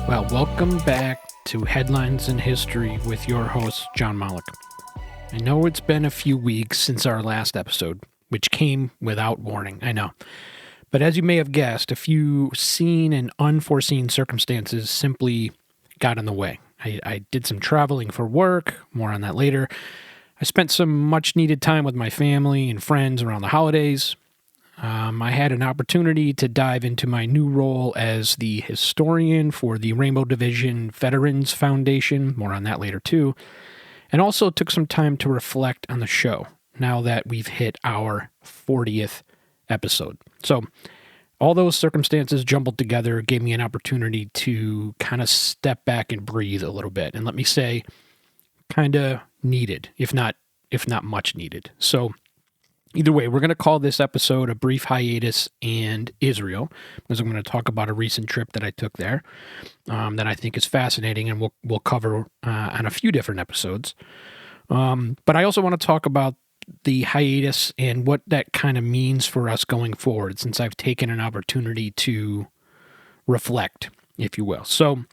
Well, welcome back to Headlines in History with your host, Jon Molik. I know it's been a few weeks since our last episode, which came without warning, I know. But as you may have guessed, a few seen and unforeseen circumstances simply got in the way. I did some traveling for work, more on that later. I spent some much needed time with my family and friends around the holidays. I had an opportunity to dive into my new role as the historian for the Rainbow Division Veterans Foundation, more on that later too, and also took some time to reflect on the show now that we've hit our 40th episode. So all those circumstances jumbled together gave me an opportunity to kind of step back and breathe a little bit, and let me say, kind of needed, if not much needed. So either way, we're going to call this episode A Brief Hiatus and Israel, because I'm going to talk about a recent trip that I took there that I think is fascinating, and we'll cover on a few different episodes. But I also want to talk about the hiatus and what that kind of means for us going forward, since I've taken an opportunity to reflect, if you will. So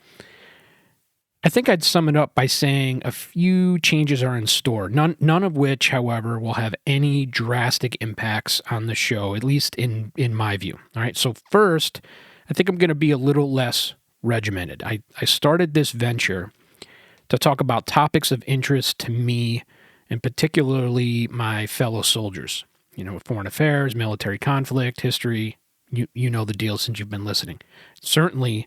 I think I'd sum it up by saying a few changes are in store, none of which, however, will have any drastic impacts on the show, at least in my view. All right, so first, I think I'm going to be a little less regimented. I started this venture to talk about topics of interest to me, and particularly my fellow soldiers. You know, foreign affairs, military conflict, history, you know the deal since you've been listening. Certainly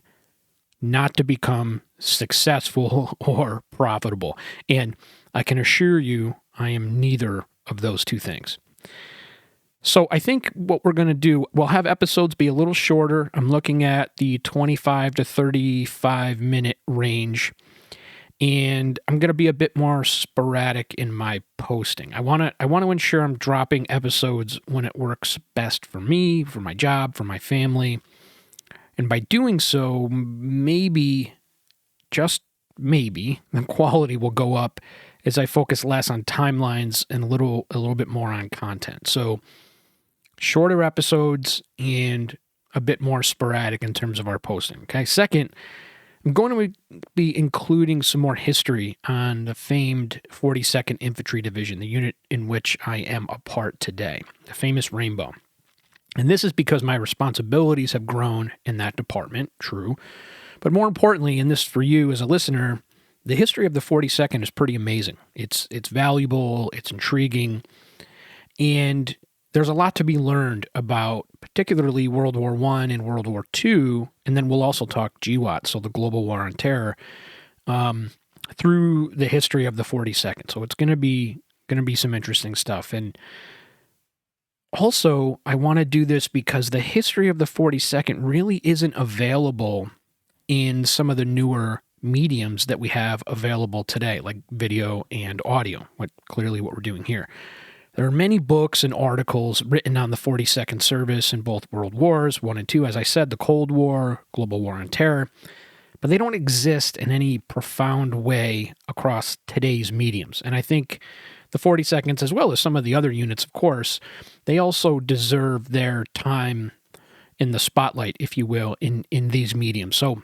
not to become successful or profitable. And I can assure you, I am neither of those two things. So I think what we're going to do, we'll have episodes be a little shorter. I'm looking at the 25 to 35 minute range. And I'm going to be a bit more sporadic in my posting. I want to ensure I'm dropping episodes when it works best for me, for my job, for my family. And by doing so, maybe, just maybe, the quality will go up as I focus less on timelines and a little bit more on content. So shorter episodes and a bit more sporadic in terms of our posting. Okay. Second, I'm going to be including some more history on the famed 42nd Infantry Division, the unit in which I am a part today, the famous Rainbow. And this is because my responsibilities have grown in that department, true. But more importantly, and this for you as a listener, the history of the 42nd is pretty amazing. It's valuable, it's intriguing, and there's a lot to be learned about particularly World War I and World War II, and then we'll also talk GWOT, so the Global War on Terror, through the history of the 42nd. So it's going to be some interesting stuff. And also, I want to do this because the history of the 42nd really isn't available in some of the newer mediums that we have available today, like video and audio, clearly what we're doing here. There are many books and articles written on the 42nd service in both World Wars, I and II, as I said, the Cold War, Global War on Terror, but they don't exist in any profound way across today's mediums. And I think the 42nd, as well as some of the other units, of course, they also deserve their time in the spotlight, if you will, in these mediums. So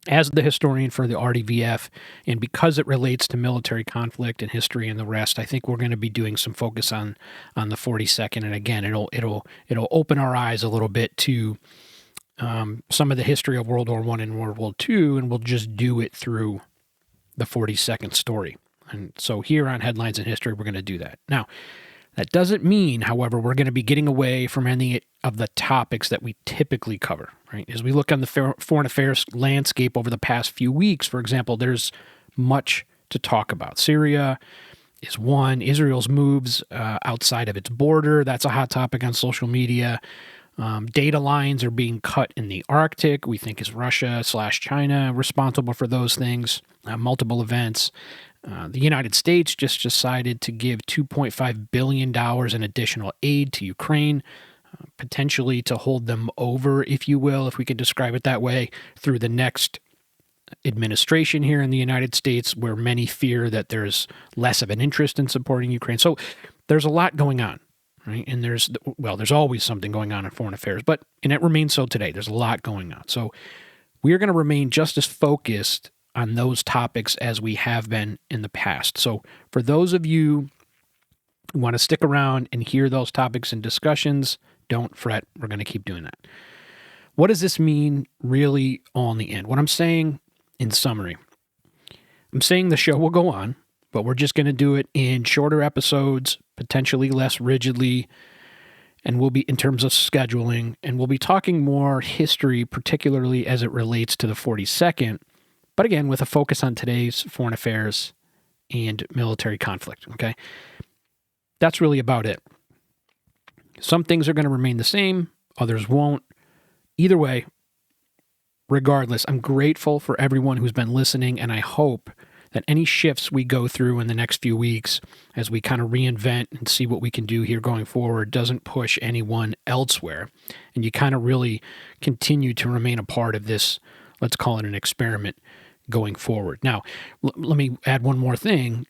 as the historian for the RDVF, and because it relates to military conflict and history and the rest, I think we're going to be doing some focus on the 42nd. And again, it'll open our eyes a little bit to some of the history of World War I and World War II, and we'll just do it through the 42nd story. And so here on Headlines in History, we're going to do that. Now, that doesn't mean, however, we're going to be getting away from any of the topics that we typically cover, right? As we look on the foreign affairs landscape over the past few weeks, for example, there's much to talk about. Syria is one. Israel's moves outside of its border, that's a hot topic on social media. Data lines are being cut in the Arctic. We think is Russia/China responsible for those things. Multiple events. The United States just decided to give $2.5 billion in additional aid to Ukraine, potentially to hold them over, if you will, if we could describe it that way, through the next administration here in the United States, where many fear that there's less of an interest in supporting Ukraine. So there's a lot going on, right? And there's always something going on in foreign affairs, and it remains so today. There's a lot going on. So we're going to remain just as focused on those topics as we have been in the past. So for those of you who want to stick around and hear those topics and discussions, don't fret. We're going to keep doing that. What does this mean really all in the end? What I'm saying in summary, I'm saying the show will go on, but we're just going to do it in shorter episodes, potentially less rigidly, and we'll be in terms of scheduling, and we'll be talking more history, particularly as it relates to the 42nd, but again, with a focus on today's foreign affairs and military conflict, okay? That's really about it. Some things are going to remain the same, others won't. Either way, regardless, I'm grateful for everyone who's been listening, and I hope that any shifts we go through in the next few weeks as we kind of reinvent and see what we can do here going forward doesn't push anyone elsewhere. And you kind of really continue to remain a part of this, let's call it an experiment going forward. Now, let me add one more thing.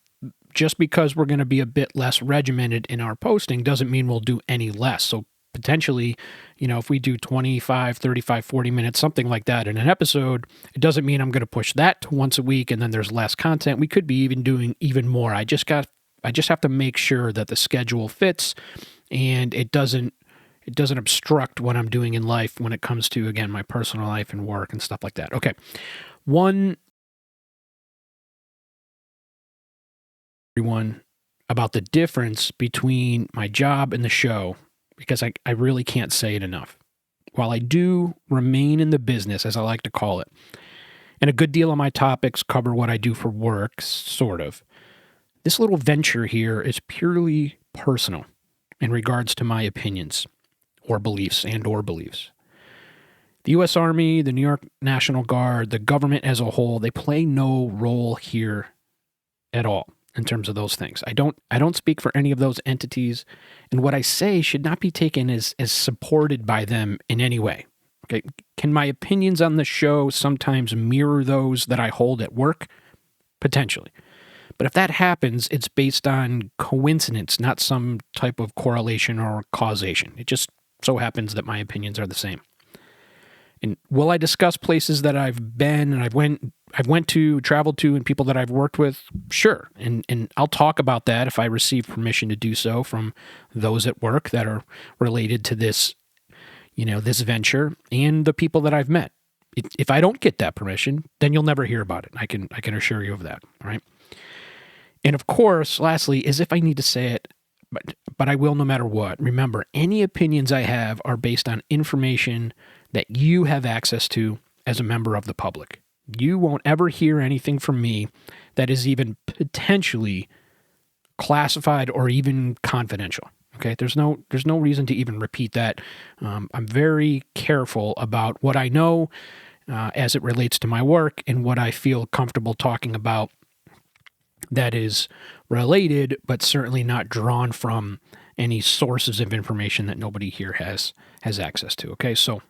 Just because we're going to be a bit less regimented in our posting doesn't mean we'll do any less. So potentially, if we do 25, 35, 40 minutes, something like that in an episode, it doesn't mean I'm going to push that to once a week and then there's less content. We could be even doing even more. I just have to make sure that the schedule fits and it doesn't obstruct what I'm doing in life when it comes to, again, my personal life and work and stuff like that. Okay. Everyone about the difference between my job and the show, because I really can't say it enough. While I do remain in the business, as I like to call it, and a good deal of my topics cover what I do for work, sort of, this little venture here is purely personal in regards to my opinions or beliefs. The U.S. Army, the New York National Guard, the government as a whole, they play no role here at all in terms of those things. I don't speak for any of those entities, and what I say should not be taken as supported by them in any way. Okay? Can my opinions on the show sometimes mirror those that I hold at work? Potentially. But if that happens, it's based on coincidence, not some type of correlation or causation. It just so happens that my opinions are the same. And will I discuss places that I've been and I've went to, traveled to, and people that I've worked with? Sure. And I'll talk about that if I receive permission to do so from those at work that are related to this, this venture and the people that I've met. If I don't get that permission, then you'll never hear about it. I can assure you of that. All right. And of course, lastly, as if I need to say it, but I will no matter what. Remember, any opinions I have are based on information that you have access to as a member of the public. You won't ever hear anything from me that is even potentially classified or even confidential. Okay, there's no reason to even repeat that. I'm very careful about what I know as it relates to my work and what I feel comfortable talking about that is related, but certainly not drawn from any sources of information that nobody here has access to. Okay, so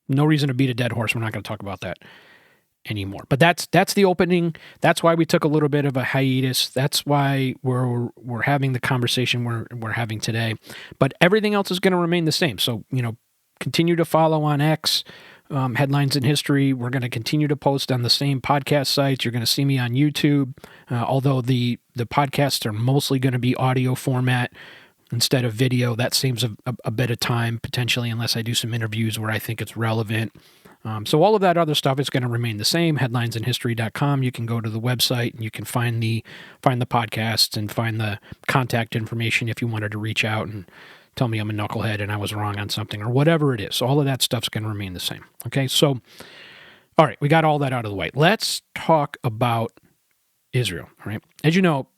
no reason to beat a dead horse. We're not going to talk about that anymore. But that's the opening. That's why we took a little bit of a hiatus. That's why we're having the conversation we're having today. But everything else is going to remain the same. So, continue to follow on X, Headlines in History. We're going to continue to post on the same podcast sites. You're going to see me on YouTube, although the podcasts are mostly going to be audio format instead of video. That saves a bit of time, potentially, unless I do some interviews where I think it's relevant. So all of that other stuff is going to remain the same, headlinesinhistory.com. You can go to the website and you can find the podcasts and find the contact information if you wanted to reach out and tell me I'm a knucklehead and I was wrong on something or whatever it is. So all of that stuff's going to remain the same. Okay, so, all right, we got all that out of the way. Let's talk about Israel, all right? As you know,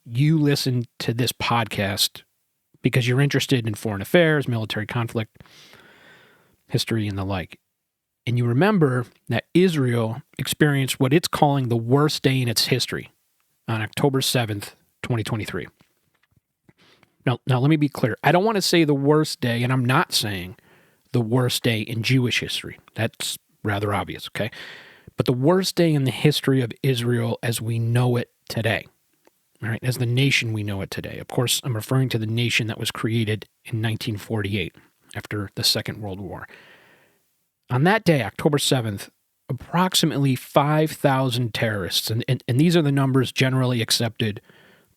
you listen to this podcast because you're interested in foreign affairs, military conflict, history, and the like. And you remember that Israel experienced what it's calling the worst day in its history on October 7th, 2023. Now, let me be clear. I don't want to say the worst day, and I'm not saying the worst day in Jewish history. That's rather obvious, okay? But the worst day in the history of Israel as we know it today. All right, as the nation we know it today. Of course, I'm referring to the nation that was created in 1948 after the Second World War. On that day, October 7th, approximately 5,000 terrorists, and these are the numbers generally accepted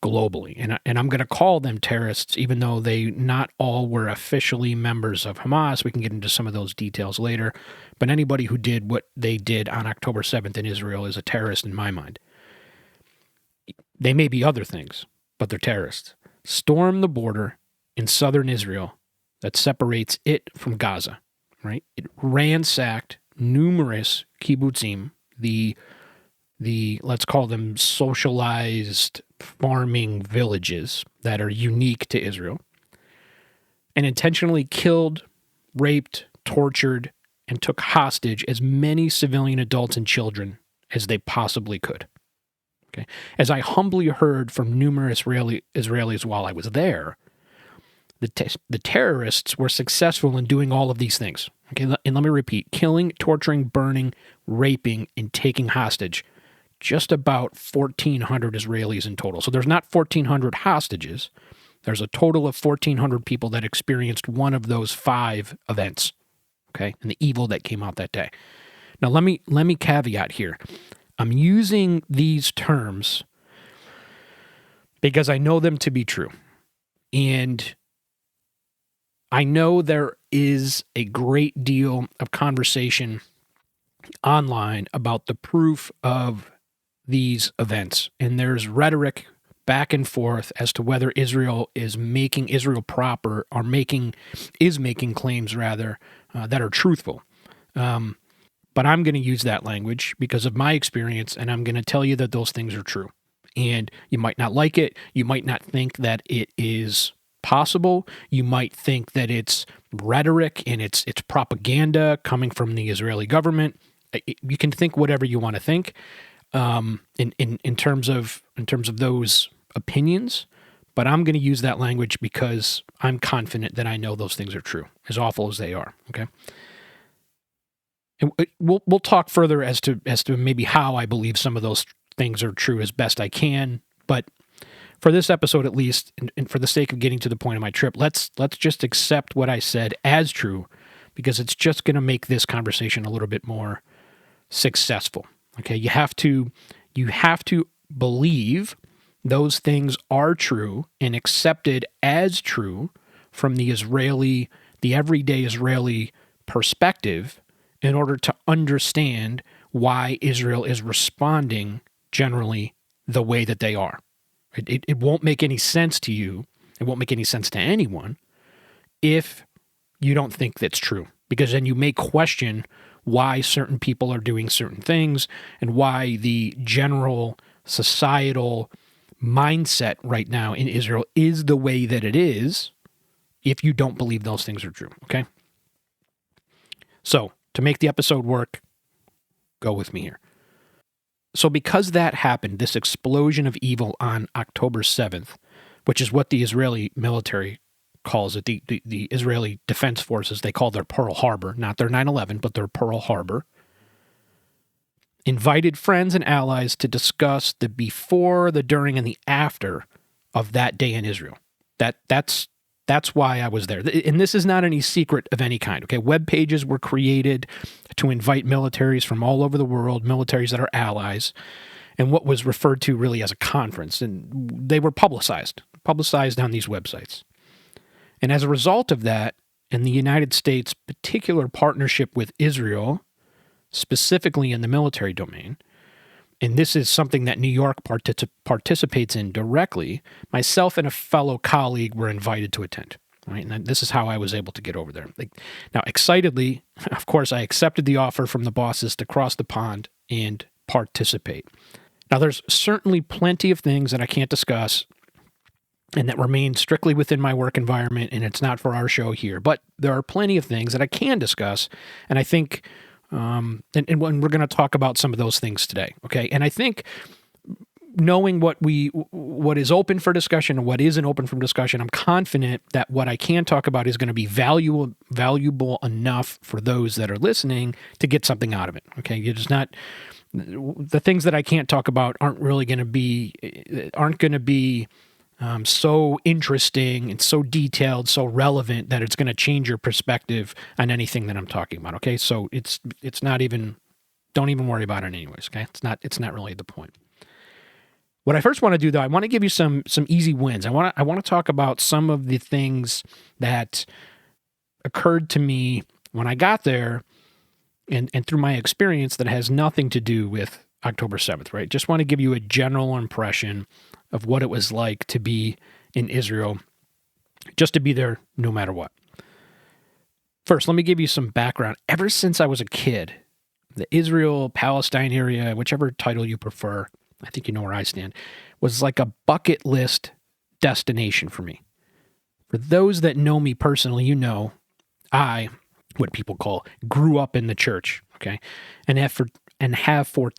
globally. And I'm going to call them terrorists, even though they not all were officially members of Hamas. We can get into some of those details later. But anybody who did what they did on October 7th in Israel is a terrorist in my mind. They may be other things, but they're terrorists. Stormed the border in southern Israel that separates it from Gaza, right? It ransacked numerous kibbutzim, the let's call them socialized farming villages that are unique to Israel, and intentionally killed, raped, tortured, and took hostage as many civilian adults and children as they possibly could. Okay. As I humbly heard from numerous Israelis while I was there, the terrorists were successful in doing all of these things. Okay, and let me repeat: killing, torturing, burning, raping, and taking hostage just about 1,400 Israelis in total. So there's not 1,400 hostages. There's a total of 1,400 people that experienced one of those 5 events, okay, and the evil that came out that day. Now, let me caveat here. I'm using these terms because I know them to be true. And I know there is a great deal of conversation online about the proof of these events. And there's rhetoric back and forth as to whether Israel is making Israel proper or is making claims rather that are truthful. But I'm going to use that language because of my experience, and I'm going to tell you that those things are true. And you might not like it. You might not think that it is possible. You might think that it's rhetoric and it's propaganda coming from the Israeli government. You can think whatever you want to think in terms of those opinions, but I'm going to use that language because I'm confident that I know those things are true, as awful as they are. Okay, and we'll talk further as to maybe how I believe some of those things are true as best I can. But for this episode, at least, and for the sake of getting to the point of my trip, let's just accept what I said as true, because it's just going to make this conversation a little bit more successful. Okay, you have to believe those things are true and accepted as true from the everyday Israeli perspective in order to understand why Israel is responding generally the way that they are. It won't make any sense to you. It won't make any sense to anyone if you don't think that's true, because then you may question why certain people are doing certain things and why the general societal mindset right now in Israel is the way that it is if you don't believe those things are true, okay? So, to make the episode work, go with me here. So because that happened, this explosion of evil on October 7th, which is what the Israeli military calls it, the Israeli Defense Forces, they call their Pearl Harbor, not their 9/11, but their Pearl Harbor, invited friends and allies to discuss the before, the during, and the after of that day in Israel. That's why I was there. And this is not any secret of any kind, okay? Web pages were created to invite militaries from all over the world, militaries that are allies, and what was referred to really as a conference. And they were publicized on these websites. And as a result of that, and the United States' particular partnership with Israel, specifically in the military domain, and this is something that New York participates in directly, myself and a fellow colleague were invited to attend. Right? And this is how I was able to get over there. Now, excitedly, of course, I accepted the offer from the bosses to cross the pond and participate. Now, there's certainly plenty of things that I can't discuss and that remain strictly within my work environment, and it's not for our show here. But there are plenty of things that I can discuss, and I think and when we're going to talk about some of those things today, okay? And I think knowing what is open for discussion and what isn't open for discussion, I'm confident that what I can talk about is going to be valuable enough for those that are listening to get something out of it, okay? You're just not the things that I can't talk about aren't going to be so interesting and so detailed, so relevant that it's going to change your perspective on anything that I'm talking about. Okay, so it's not even don't even worry about it anyways, okay? It's not really the point. What I first want to do, though, I want to give you some easy wins. I want to talk about some of the things that occurred to me when I got there and through my experience that has nothing to do with October 7th, right? Just want to give you a general impression of what it was like to be in Israel, just to be there no matter what. First, let me give you some background. Ever since I was a kid, the Israel-Palestine area, whichever title you prefer, I think you know where I stand, was like a bucket list destination for me. For those that know me personally, you know I, what people call, grew up in the church, okay? And have for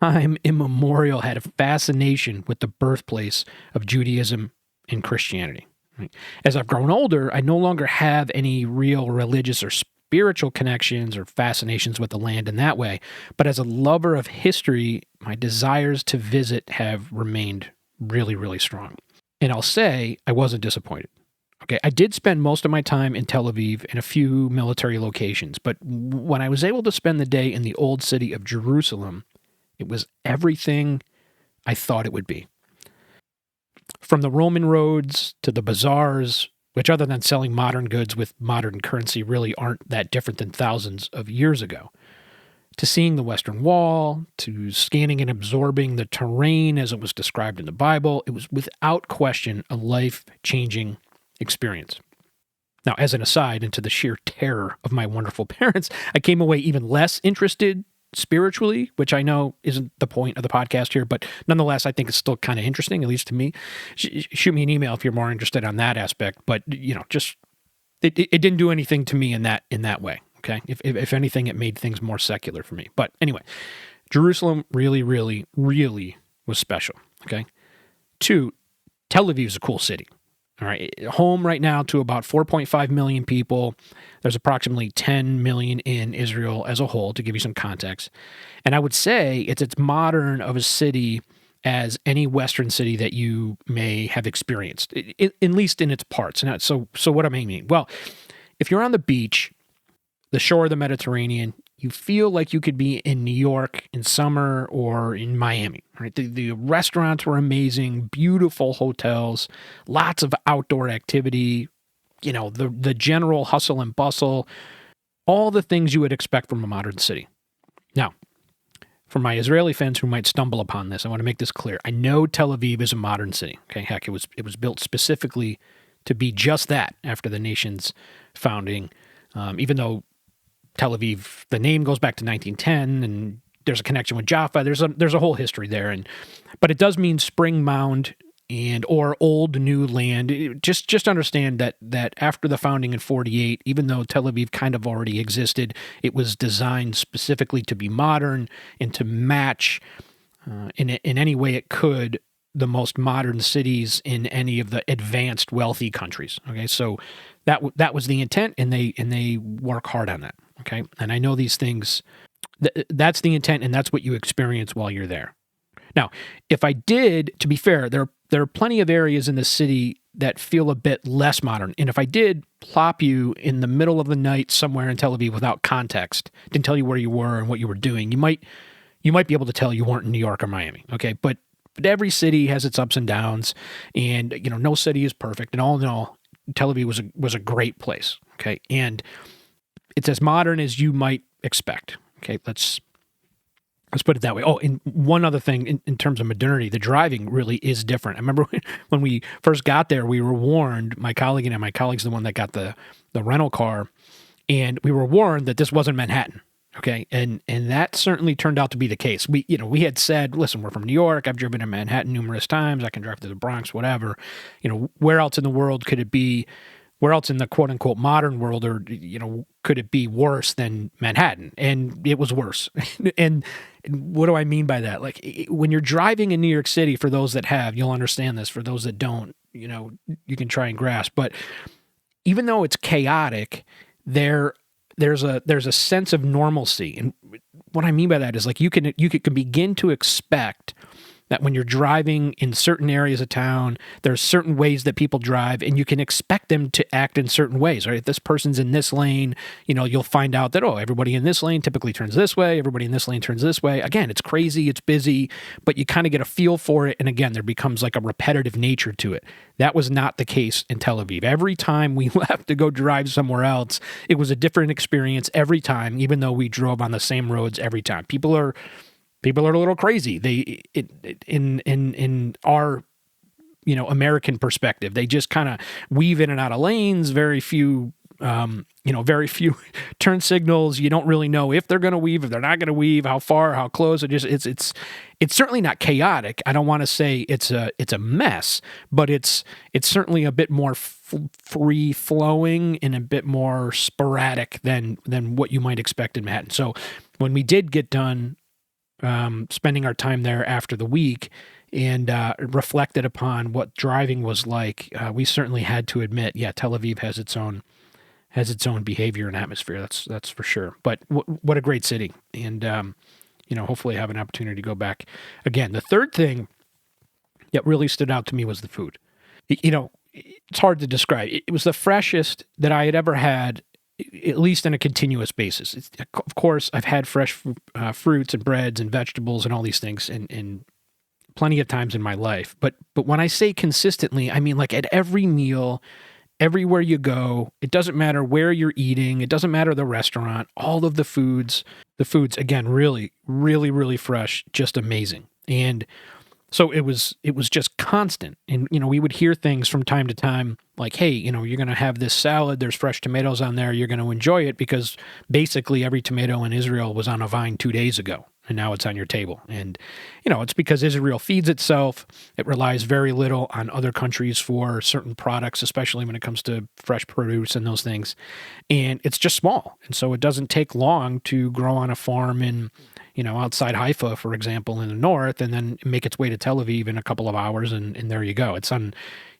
time immemorial had a fascination with the birthplace of Judaism and Christianity. Right? As I've grown older, I no longer have any real religious or spiritual connections or fascinations with the land in that way. But as a lover of history, my desires to visit have remained really, really strong. And I'll say I wasn't disappointed. Okay, I did spend most of my time in Tel Aviv and a few military locations, but when I was able to spend the day in the old city of Jerusalem, it was everything I thought it would be. From the Roman roads to the bazaars, which other than selling modern goods with modern currency really aren't that different than thousands of years ago, to seeing the Western Wall, to scanning and absorbing the terrain as it was described in the Bible, it was without question a life-changing experience. Now, as an aside, into the sheer terror of my wonderful parents, I came away even less interested spiritually, which I know isn't the point of the podcast here, but nonetheless, I think it's still kind of interesting, at least to me. Shoot me an email if you're more interested on that aspect, but just it didn't do anything to me in that way. Okay, if anything, it made things more secular for me. But anyway, Jerusalem really, really, really was special. Okay, 2, Tel Aviv is a cool city. All right, home right now to about 4.5 million people. There's approximately 10 million in Israel as a whole, to give you some context. And I would say it's as modern of a city as any Western city that you may have experienced, at least in its parts. And so what am I meaning? Well, if you're on the beach, the shore of the Mediterranean, you feel like you could be in New York in summer or in Miami, right? The restaurants were amazing, beautiful hotels, lots of outdoor activity, the general hustle and bustle, all the things you would expect from a modern city. Now, for my Israeli fans who might stumble upon this, I want to make this clear. I know Tel Aviv is a modern city. Okay, heck, it was built specifically to be just that after the nation's founding, even though Tel Aviv, the name goes back to 1910, and there's a connection with Jaffa. There's a whole history there, but it does mean spring mound or old new land. Just understand that after the founding in 48, even though Tel Aviv kind of already existed, it was designed specifically to be modern and to match in any way it could the most modern cities in any of the advanced wealthy countries. Okay, so that was the intent, and they work hard on that. Okay, and I know these things. That's the intent, and that's what you experience while you're there. Now, if I did, to be fair, there are plenty of areas in the city that feel a bit less modern. And if I did plop you in the middle of the night somewhere in Tel Aviv without context, didn't tell you where you were and what you were doing, you might be able to tell you weren't in New York or Miami. Okay, but every city has its ups and downs, and no city is perfect. And all in all, Tel Aviv was a great place. Okay, and it's as modern as you might expect. Okay, let's put it that way. Oh, and one other thing in terms of modernity, the driving really is different. I remember when we first got there, we were warned, my colleague's the one that got the rental car, and we were warned that this wasn't Manhattan. Okay, and that certainly turned out to be the case. We had said, listen, we're from New York. I've driven to Manhattan numerous times. I can drive to the Bronx, whatever. Where else in the world could it be? Where else in the quote unquote modern world, or could it be worse than Manhattan? And it was worse. And what do I mean by that? Like, when you're driving in New York City, for those that have, you'll understand this. For those that don't, you can try and grasp. But even though it's chaotic, there's a sense of normalcy. And what I mean by that is, like, you can begin to expect that when you're driving in certain areas of town, there's certain ways that people drive, and you can expect them to act in certain ways, right? If this person's in this lane, you'll find out that, oh, everybody in this lane typically turns this way, everybody in this lane turns this way. Again, it's crazy, it's busy, but you kind of get a feel for it, and again, there becomes like a repetitive nature to it. That was not the case in Tel Aviv. Every time we left to go drive somewhere else, it was a different experience every time, even though we drove on the same roads every time. People are a little crazy. In our American perspective, they just kind of weave in and out of lanes. Very few turn signals. You don't really know if they're going to weave, if they're not going to weave, how far, how close. It's certainly not chaotic. I don't want to say it's a mess, but it's certainly a bit more free flowing and a bit more sporadic than what you might expect in Manhattan. So when we did get done spending our time there after the week and reflected upon what driving was like, we certainly had to admit, Tel Aviv has its own behavior and atmosphere. That's for sure. But what a great city, and hopefully I have an opportunity to go back again. The third thing that really stood out to me was the food. It's hard to describe. It was the freshest that I had ever had, at least on a continuous basis. Of course, I've had fresh fruits and breads and vegetables and all these things in plenty of times in my life. But when I say consistently, I mean like at every meal, everywhere you go. It doesn't matter where you're eating. It doesn't matter the restaurant. All of the foods, again, really, really, really fresh, just amazing. And so it was just constant. And, we would hear things from time to time like, hey, you're going to have this salad. There's fresh tomatoes on there. You're going to enjoy it because basically every tomato in Israel was on a vine 2 days ago. And now it's on your table. And, it's because Israel feeds itself. It relies very little on other countries for certain products, especially when it comes to fresh produce and those things. And it's just small. And so it doesn't take long to grow on a farm in, outside Haifa, for example, in the north, and then make its way to Tel Aviv in a couple of hours. And there you go. It's on,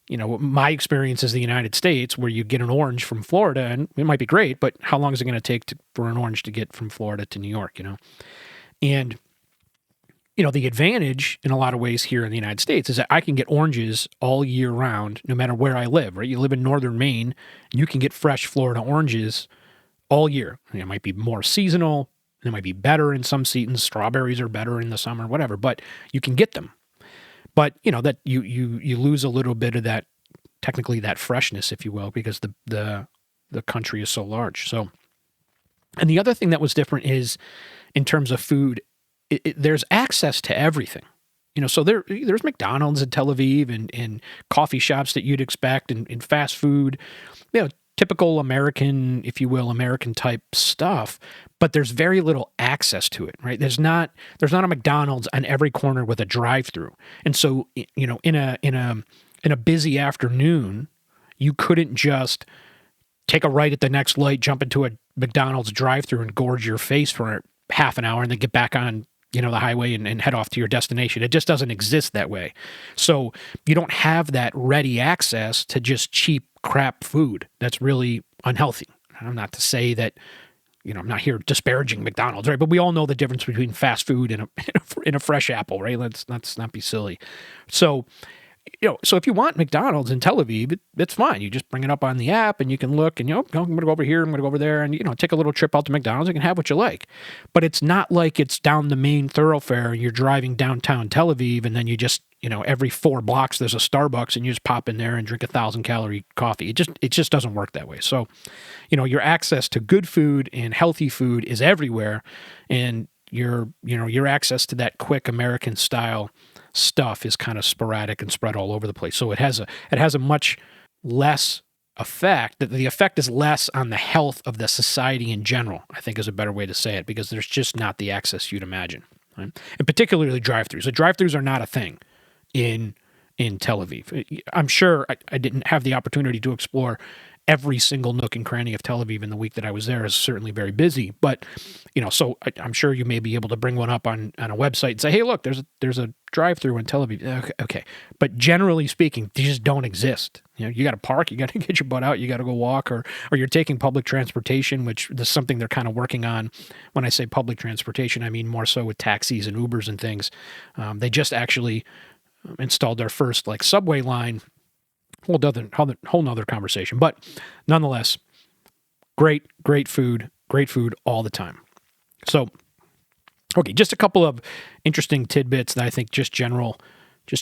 my experience is the United States, where you get an orange from Florida, and it might be great, but how long is it going to take for an orange to get from Florida to New York, And, the advantage in a lot of ways here in the United States is that I can get oranges all year round, no matter where I live, right? You live in northern Maine, you can get fresh Florida oranges all year. It might be more seasonal, and it might be better in some seasons. Strawberries are better in the summer, whatever, but you can get them. But, that you lose a little bit of that, technically that freshness, if you will, because the country is so large. So, and the other thing that was different is, in terms of food, there's access to everything. So there's McDonald's in Tel Aviv and coffee shops that you'd expect and fast food, typical American, if you will, American type stuff, but there's very little access to it, right? There's not a McDonald's on every corner with a drive-through. And so, in a busy afternoon, you couldn't just take a right at the next light, jump into a McDonald's drive-through and gorge your face for half an hour and then get back on, the highway and head off to your destination. It just doesn't exist that way. So you don't have that ready access to just cheap crap food that's really unhealthy. I'm not to say that, I'm not here disparaging McDonald's, right? But we all know the difference between fast food and a fresh apple, right? Let's not be silly. So, so if you want McDonald's in Tel Aviv, it's fine. You just bring it up on the app and you can look and, I'm going to go over here, I'm going to go over there and, take a little trip out to McDonald's. You can have what you like. But it's not like it's down the main thoroughfare and you're driving downtown Tel Aviv and then you just, every 4 blocks there's a Starbucks and you just pop in there and drink 1,000-calorie coffee. It just doesn't work that way. So, your access to good food and healthy food is everywhere, and your access to that quick American style stuff is kind of sporadic and spread all over the place. So it has a much less effect. The effect is less on the health of the society in general, I think, is a better way to say it, because there's just not the access you'd imagine. Right? And particularly drive-thrus. The drive-thrus are not a thing in Tel Aviv. I'm sure I didn't have the opportunity to explore every single nook and cranny of Tel Aviv in the week that I was there is certainly very busy. But, so I'm sure you may be able to bring one up on a website and say, hey, look, there's a drive-through in Tel Aviv. Okay. But generally speaking, they just don't exist. You got to park, you got to get your butt out, you got to go walk, or you're taking public transportation, which is something they're kind of working on. When I say public transportation, I mean more so with taxis and Ubers and things. They just actually installed their first subway line. Whole nother conversation. But nonetheless, great food all the time. So, okay, just a couple of interesting tidbits that I think just general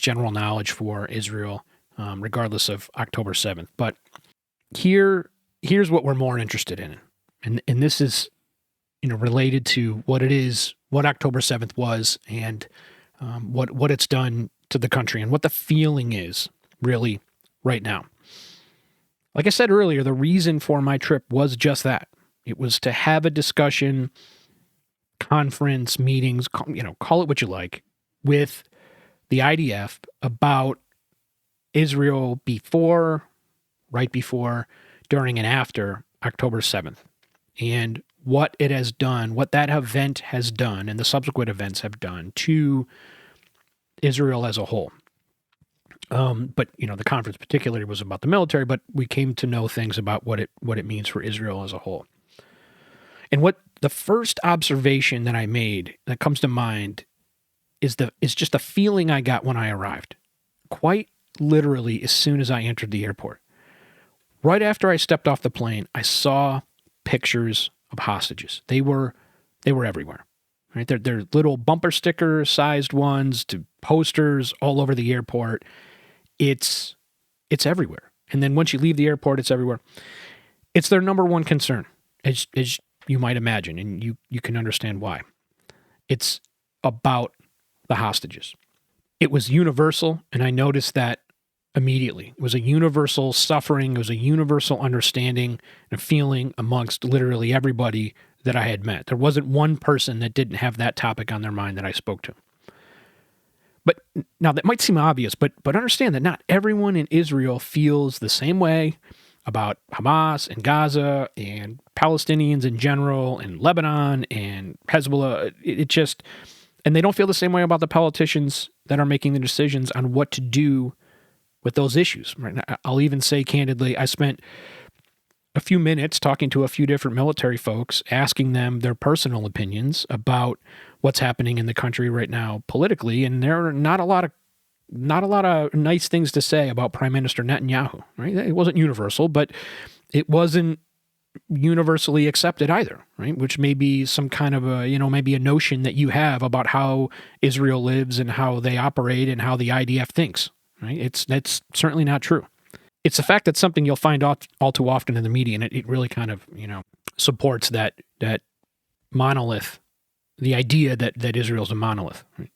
knowledge for Israel, regardless of October 7th. But here's what we're more interested in. And this is, related to what October 7th was, and what it's done to the country, and what the feeling is really right now. Like I said earlier, the reason for my trip was just that. It was to have a discussion, conference, meetings, call it what you like, with the IDF about Israel before, right before, during, and after October 7th. And what it has done, what that event has done, and the subsequent events have done to Israel as a whole. But the conference particularly was about the military, but we came to know things about what it means for Israel as a whole. And what the first observation that I made that comes to mind is just the feeling I got when I arrived. Quite literally, as soon as I entered the airport. Right after I stepped off the plane, I saw pictures of hostages. They were everywhere. Right? They're little bumper sticker sized ones to posters all over the airport. It's everywhere. And then once you leave the airport, it's everywhere. It's their number one concern, as you might imagine, and you can understand why. It's about the hostages. It was universal, and I noticed that immediately. It was a universal suffering. It was a universal understanding and feeling amongst literally everybody that I had met. There wasn't one person that didn't have that topic on their mind that I spoke to. But now that might seem obvious, but understand that not everyone in Israel feels the same way about Hamas and Gaza and Palestinians in general and Lebanon and Hezbollah. And they don't feel the same way about the politicians that are making the decisions on what to do with those issues. Right now, I'll even say candidly, I spent a few minutes talking to a few different military folks, asking them their personal opinions about what's happening in the country right now politically, and there are not a lot of nice things to say about Prime Minister Netanyahu. Right? It wasn't universal, but it wasn't universally accepted either. Right? Which may be some kind of maybe a notion that you have about how Israel lives and how they operate and how the IDF thinks. Right? That's certainly not true. It's a fact that's something you'll find all too often in the media, and it really kind of, supports that monolith, the idea that Israel's a monolith. Right?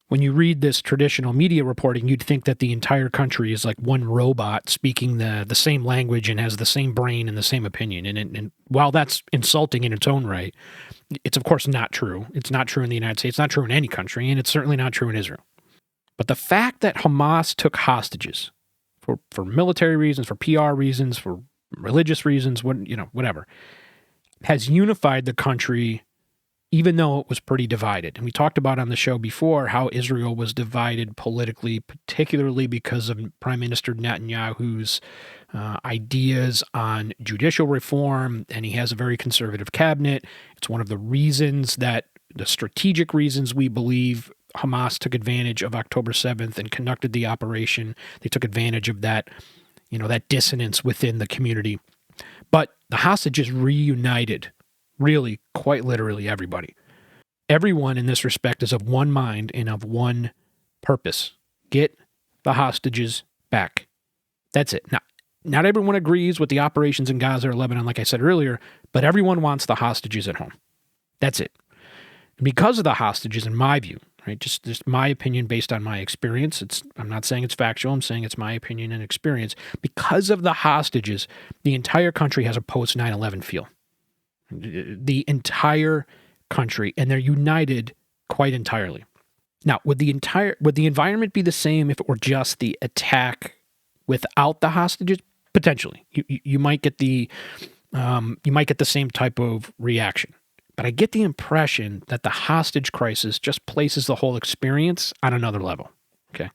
When you read this traditional media reporting, you'd think that the entire country is like one robot speaking the same language and has the same brain and the same opinion. And while that's insulting in its own right, it's of course not true. It's not true in the United States. It's not true in any country, and it's certainly not true in Israel. But the fact that Hamas took hostages for military reasons, for PR reasons, for religious reasons, whatever, has unified the country, even though it was pretty divided. And we talked about on the show before how Israel was divided politically, particularly because of Prime Minister Netanyahu's ideas on judicial reform, and he has a very conservative cabinet. It's one of the strategic reasons we believe Hamas took advantage of October 7th and conducted the operation. They took advantage of that, that dissonance within the community. But the hostages reunited, really, quite literally, everybody. Everyone in this respect is of one mind and of one purpose. Get the hostages back. That's it. Now, not everyone agrees with the operations in Gaza or Lebanon, like I said earlier, but everyone wants the hostages at home. That's it. And because of the hostages, in my view, right, just my opinion based on my experience, I'm not saying it's factual, I'm saying it's my opinion and experience. Because of the hostages, the entire country has a post 9/11 feel. The entire country, and they're united quite entirely. Now, would the environment be the same if it were just the attack without the hostages? Potentially, you might get the same type of reaction. But I get the impression that the hostage crisis just places the whole experience on another level. Okay.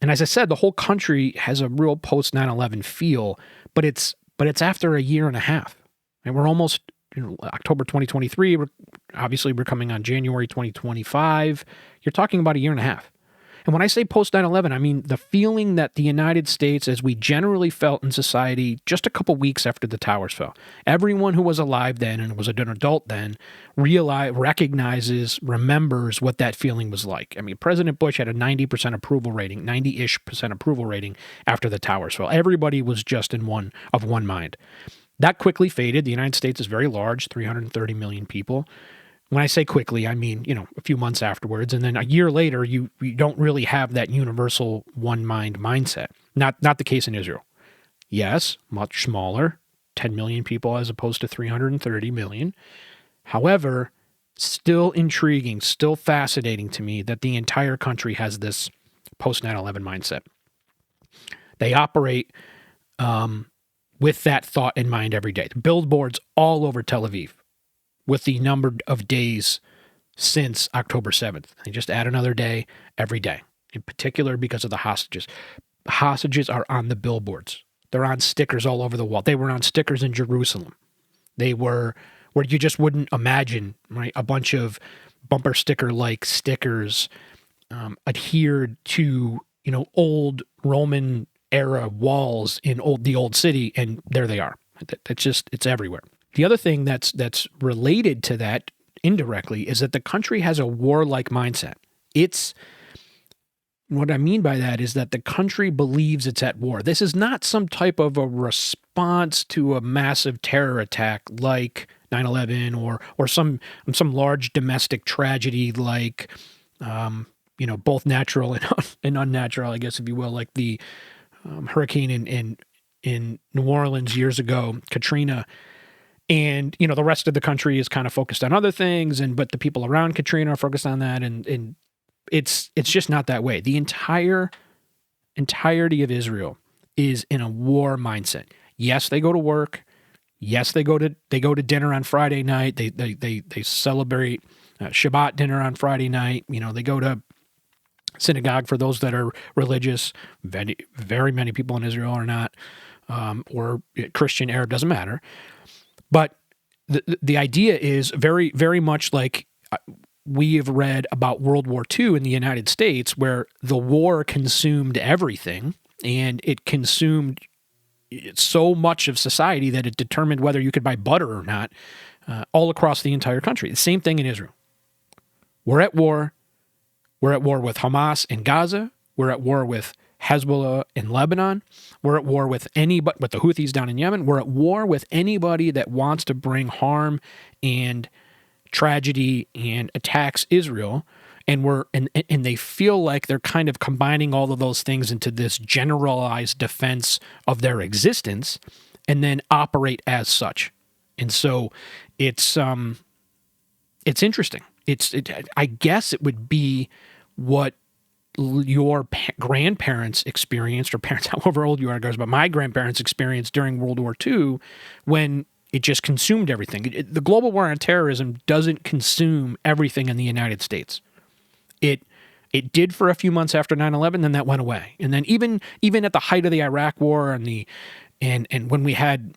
And as I said, the whole country has a real post 9/11 feel, but it's after a year and a half. And we're almost October 2023. We're coming on January 2025. You're talking about a year and a half. And when I say post 9/11, I mean the feeling that the United States, as we generally felt in society just a couple weeks after the towers fell, everyone who was alive then and was an adult then recognizes, remembers what that feeling was like. I mean, President Bush had a 90% approval rating, 90-ish% approval rating after the towers fell. Everybody was just in one mind. That quickly faded. The United States is very large, 330 million people. When I say quickly, I mean, a few months afterwards. And then a year later, you don't really have that universal one-mind mindset. Not the case in Israel. Yes, much smaller, 10 million people as opposed to 330 million. However, still intriguing, still fascinating to me that the entire country has this post-9/11 mindset. They operate with that thought in mind every day. The billboards all over Tel Aviv with the number of days since October 7th. They just add another day every day, in particular because of the hostages. Hostages are on the billboards. They're on stickers all over the wall. They were on stickers in Jerusalem. They were where you just wouldn't imagine, right? A bunch of bumper sticker-like stickers adhered to, old Roman era walls in the old city, and there they are. It's everywhere. The other thing that's related to that indirectly is that the country has a warlike mindset. What I mean by that is that the country believes it's at war. This is not some type of a response to a massive terror attack like 9/11 or some large domestic tragedy like both natural and unnatural, I guess, if you will, like the hurricane in New Orleans years ago, Katrina. And, the rest of the country is kind of focused on other things, but the people around Katrina are focused on that, and it's just not that way. The entirety of Israel is in a war mindset. Yes, they go to work. Yes, they go to dinner on Friday night. They celebrate Shabbat dinner on Friday night. They go to synagogue for those that are religious. Very, very many people in Israel are not, or Christian, Arab, doesn't matter. But the idea is very, very much like we have read about World War II in the United States, where the war consumed everything, and it consumed so much of society that it determined whether you could buy butter or not, all across the entire country. The same thing in Israel. We're at war. We're at war with Hamas in Gaza. We're at war with Hezbollah in Lebanon. We're at war with the Houthis down in Yemen. We're at war with anybody that wants to bring harm and tragedy and attacks Israel. And they feel like they're kind of combining all of those things into this generalized defense of their existence, and then operate as such. And so it's interesting. I guess it would be what your grandparents experienced, or parents, however old you are, guys, but my grandparents experienced during World War II, when it just consumed everything. The global war on terrorism doesn't consume everything in the United States. It did for a few months after 9/11, then that went away. And then even at the height of the Iraq War and when we had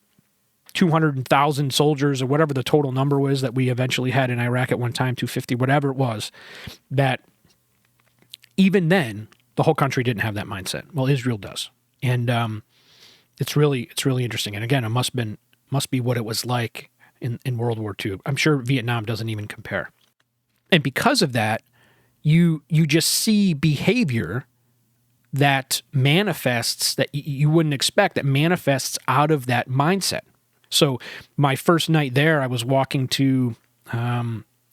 200,000 soldiers, or whatever the total number was that we eventually had in Iraq at one time, 250, whatever it was, that even then, the whole country didn't have that mindset. Well, Israel does. And it's really interesting. And again, it must be what it was like in World War II. I'm sure Vietnam doesn't even compare. And because of that, you just see behavior that manifests, that you wouldn't expect, that manifests out of that mindset. So my first night there, I was walking to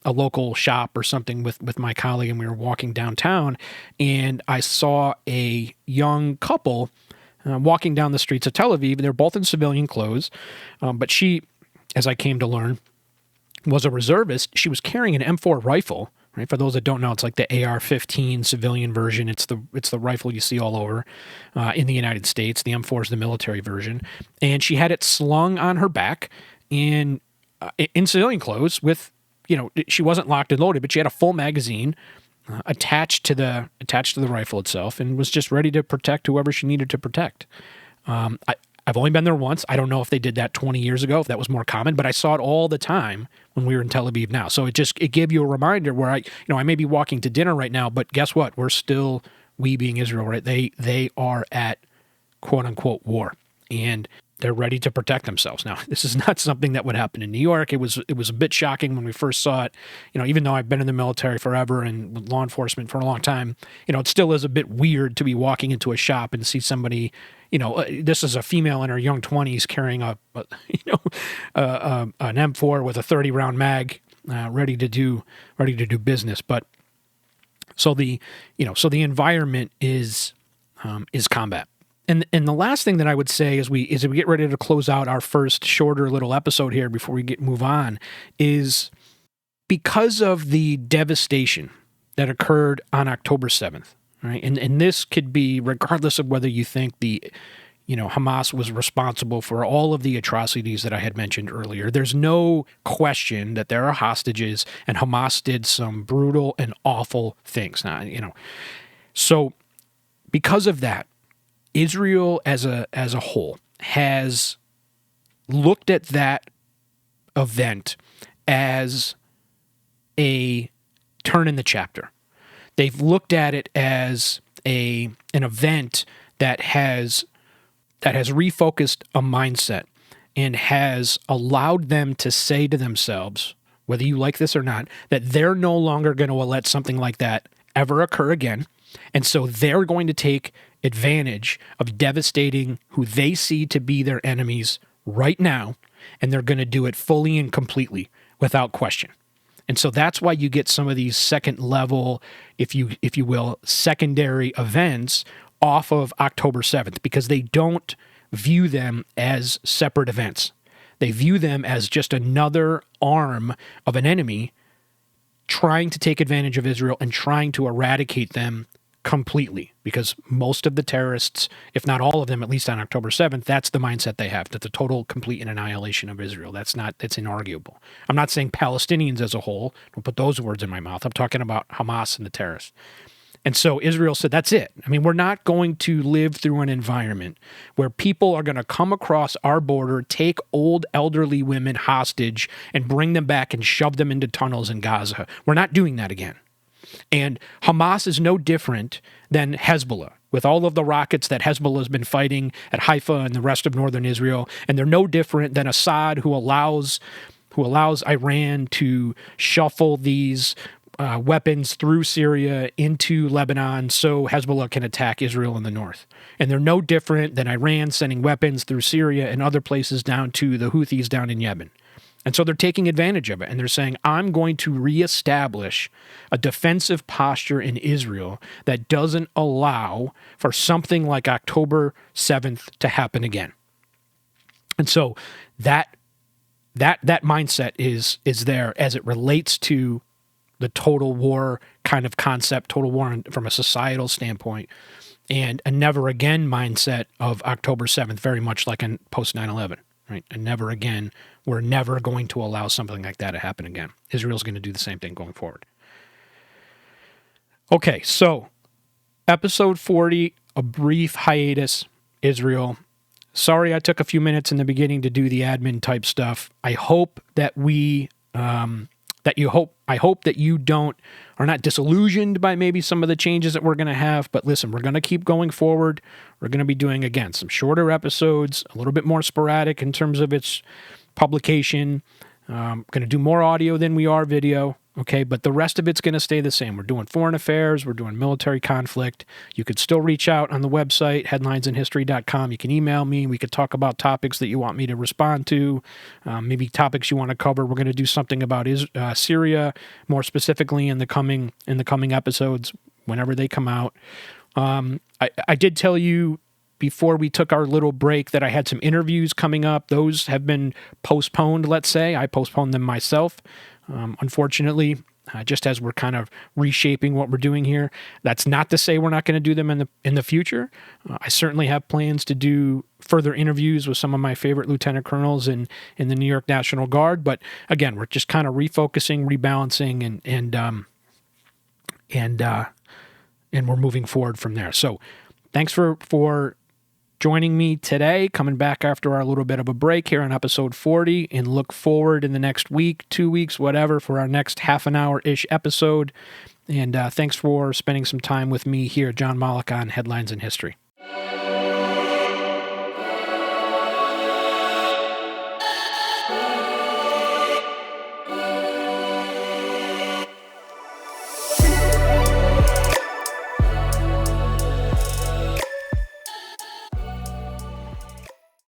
a local shop or something with my colleague, and we were walking downtown, and I saw a young couple walking down the streets of Tel Aviv. They're both in civilian clothes, but she, as I came to learn, was a reservist. She was carrying an M4 rifle Right? For those that don't know, it's like the AR-15 civilian version. It's the rifle you see all over in the United States. The M4 is the military version, and she had it slung on her back in civilian clothes. With she wasn't locked and loaded, but she had a full magazine attached to the rifle itself, and was just ready to protect whoever she needed to protect. I've only been there once. I don't know if they did that 20 years ago, if that was more common, but I saw it all the time when we were in Tel Aviv now. So it gave you a reminder where I may be walking to dinner right now, but guess what? We being Israel, right? They are at quote unquote war, and they're ready to protect themselves. Now, this is not something that would happen in New York. It was a bit shocking when we first saw it. Even though I've been in the military forever and with law enforcement for a long time, it still is a bit weird to be walking into a shop and see somebody. This is a female in her young 20s carrying an M4 with a 30-round mag, ready to do business. But so the environment is combat. And the last thing that I would say as we get ready to close out our first shorter little episode here before we move on is because of the devastation that occurred on October 7th. Right. And this could be regardless of whether you think Hamas was responsible for all of the atrocities that I had mentioned earlier. There's no question that there are hostages, and Hamas did some brutal and awful things. Now, so because of that, Israel as a whole has looked at that event as a turn in the chapter. They've looked at it as an event that has refocused a mindset and has allowed them to say to themselves, whether you like this or not, that they're no longer going to let something like that ever occur again. And so they're going to take advantage of devastating who they see to be their enemies right now, and they're going to do it fully and completely without question. And so that's why you get some of these second level, if you will, secondary events off of October 7th, because they don't view them as separate events. They view them as just another arm of an enemy trying to take advantage of Israel and trying to eradicate them completely, because most of the terrorists, if not all of them, at least on October 7th, that's the mindset they have, that the total, complete, and annihilation of Israel. That's inarguable. I'm not saying Palestinians as a whole. Don't put those words in my mouth. I'm talking about Hamas and the terrorists. And so Israel said, that's it. I mean, we're not going to live through an environment where people are going to come across our border, take old elderly women hostage, and bring them back and shove them into tunnels in Gaza. We're not doing that again. And Hamas is no different than Hezbollah, with all of the rockets that Hezbollah has been fighting at Haifa and the rest of northern Israel. And they're no different than Assad, who allows Iran to shuffle these weapons through Syria into Lebanon so Hezbollah can attack Israel in the north. And they're no different than Iran sending weapons through Syria and other places down to the Houthis down in Yemen. And so they're taking advantage of it, and they're saying, I'm going to reestablish a defensive posture in Israel that doesn't allow for something like October 7th to happen again. And so that mindset is there as it relates to the total war kind of concept, total war from a societal standpoint, and a never again mindset of October 7th, very much like in post 9/11. Right? And never again, we're never going to allow something like that to happen again. Israel's going to do the same thing going forward. Okay, so episode 40, a brief hiatus, Israel. Sorry I took a few minutes in the beginning to do the admin type stuff. I hope that I hope that you are not disillusioned by maybe some of the changes that we're going to have. But listen, we're going to keep going forward. We're going to be doing, again, some shorter episodes, a little bit more sporadic in terms of its publication. Going to do more audio than we are video. Okay, but the rest of it's going to stay the same. We're doing foreign affairs. We're doing military conflict. You could still reach out on the website, headlinesandhistory.com. You can email me. We could talk about topics that you want me to respond to, maybe topics you want to cover. We're going to do something about Syria, more specifically in the coming episodes, whenever they come out. I did tell you before we took our little break that I had some interviews coming up. Those have been postponed, let's say. I postponed them myself. Unfortunately, just as we're kind of reshaping what we're doing here. That's not to say we're not going to do them in the future. I certainly have plans to do further interviews with some of my favorite lieutenant colonels in the New York National Guard. But again, we're just kind of refocusing, rebalancing, and we're moving forward from there. So thanks for joining me today, coming back after our little bit of a break here on episode 40, and look forward in the next week, 2 weeks, whatever, for our next half an hour-ish episode. And thanks for spending some time with me here, Jon Molik, on Headlines in History.